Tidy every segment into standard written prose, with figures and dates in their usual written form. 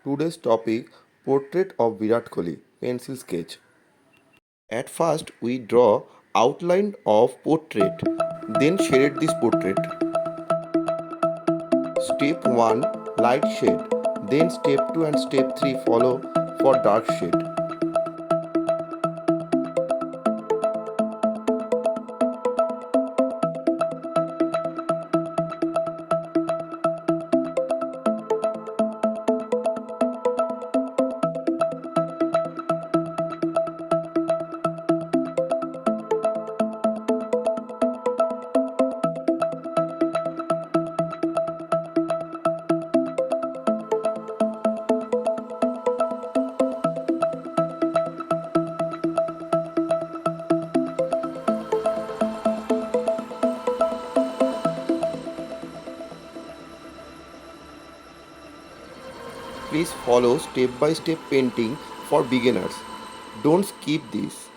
Today's topic, portrait of Virat Kohli, pencil sketch. At first we draw outline of portrait, then shade this portrait. Step 1, light shade. Then step 2 and step 3 follow for dark shade. Please follow step by step painting for beginners. Don't skip this.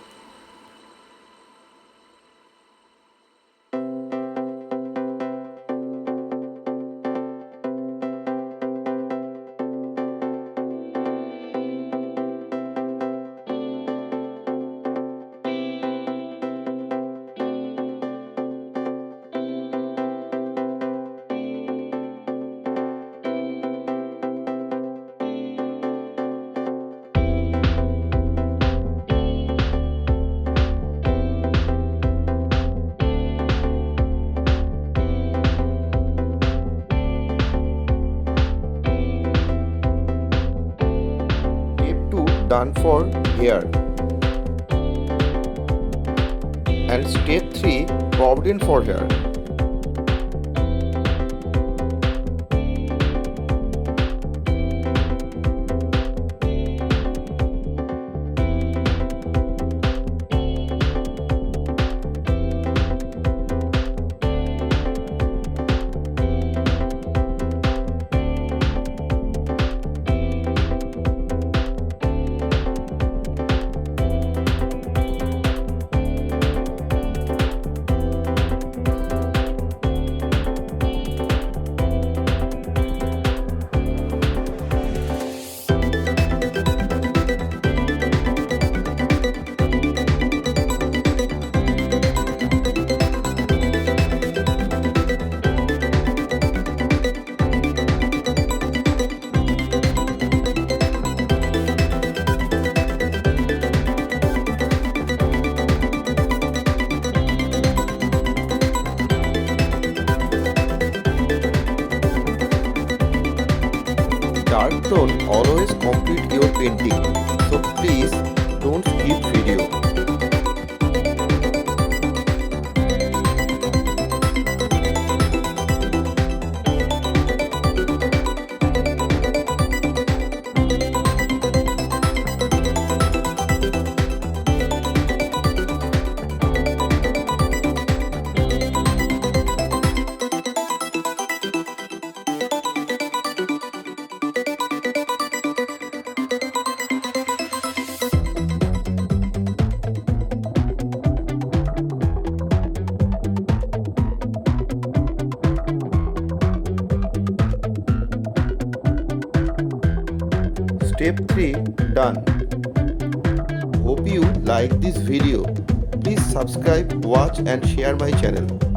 Step 2 done for hair. And step 3 bobbed for hair. Dark tone always complete your painting, so please don't skip video. Step 3 done. Hope you like this video. Please subscribe, watch and share my channel.